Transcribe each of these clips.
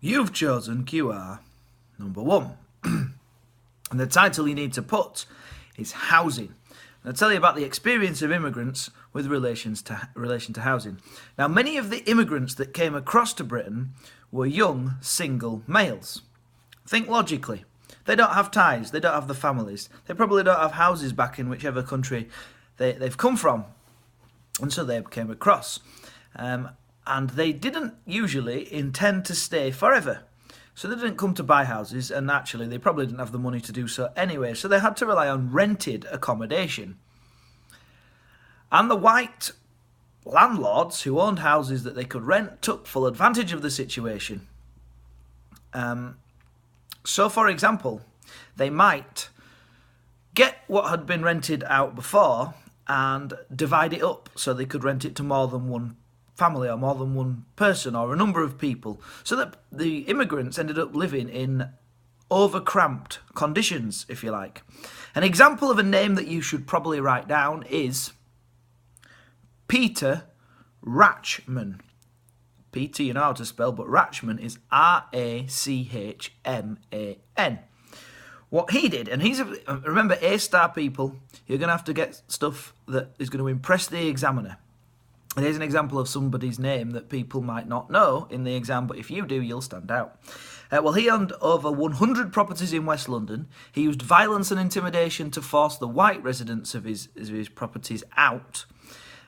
You've chosen QR number 1. And the title you need to put is housing. I'll tell you about the experience of immigrants with relation to housing. Now, many of the immigrants that came across to Britain were young, single males. Think logically. They don't have ties, they don't have the families, they probably don't have houses back in whichever country they've come from. And so they came across. And they didn't usually intend to stay forever. So they didn't come to buy houses, and actually they probably didn't have the money to do so anyway, so they had to rely on rented accommodation. And the white landlords who owned houses that they could rent took full advantage of the situation. So, for example, they might get what had been rented out before and divide it up so they could rent it to more than one family or more than one person or a number of people, so that the immigrants ended up living in overcramped conditions, if you like. An example of a name that you should probably write down is Peter Rachman. Peter, you know how to spell, but Rachman is Rachman. What he did, and remember, A-star people, you're going to have to get stuff that is going to impress the examiner. And here's an example of somebody's name that people might not know in the exam, but if you do, you'll stand out. Well, he owned over 100 properties in West London. He used violence and intimidation to force the white residents of his properties out.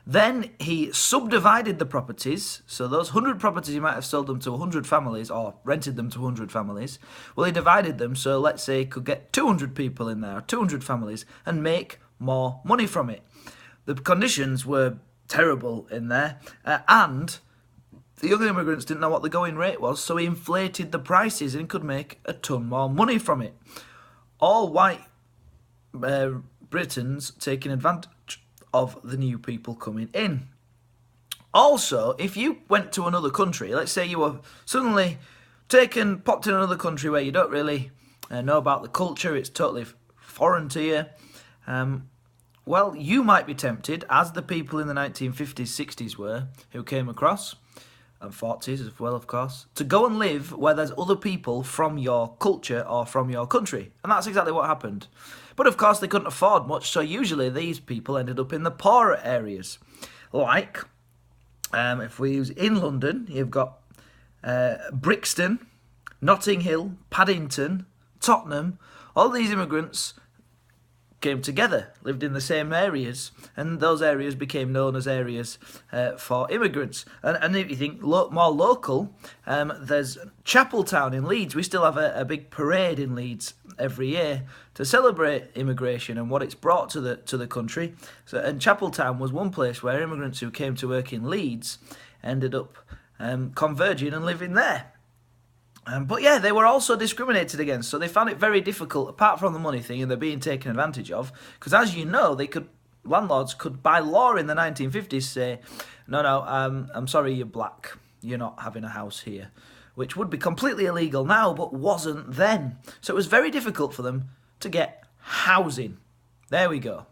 Then he subdivided the properties, so those 100 properties he might have sold them to 100 families or rented them to 100 families. Well, he divided them, so let's say he could get 200 people in there, 200 families, and make more money from it. The conditions were terrible in there, and the young immigrants didn't know what the going rate was, so he inflated the prices and could make a ton more money from it. All white Britons taking advantage of the new people coming in. Also, if you went to another country, let's say you were suddenly popped in another country where you don't really know about the culture, it's totally foreign to you, well, you might be tempted, as the people in the 1950s, 60s were, who came across, and 40s as well, of course, to go and live where there's other people from your culture or from your country. And that's exactly what happened. But of course, they couldn't afford much, so usually these people ended up in the poorer areas. Like, if we use in London, you've got Brixton, Notting Hill, Paddington, Tottenham. All these immigrants came together, lived in the same areas, and those areas became known as areas for immigrants. And if you think more local, there's Chapeltown in Leeds. We still have a big parade in Leeds every year to celebrate immigration and what it's brought to the country. So, and Chapeltown was one place where immigrants who came to work in Leeds ended up converging and living there. But yeah, they were also discriminated against, so they found it very difficult, apart from the money thing and they're being taken advantage of, because as you know, landlords could, by law in the 1950s, say, no, I'm sorry, you're black, you're not having a house here, which would be completely illegal now, but wasn't then. So it was very difficult for them to get housing. There we go.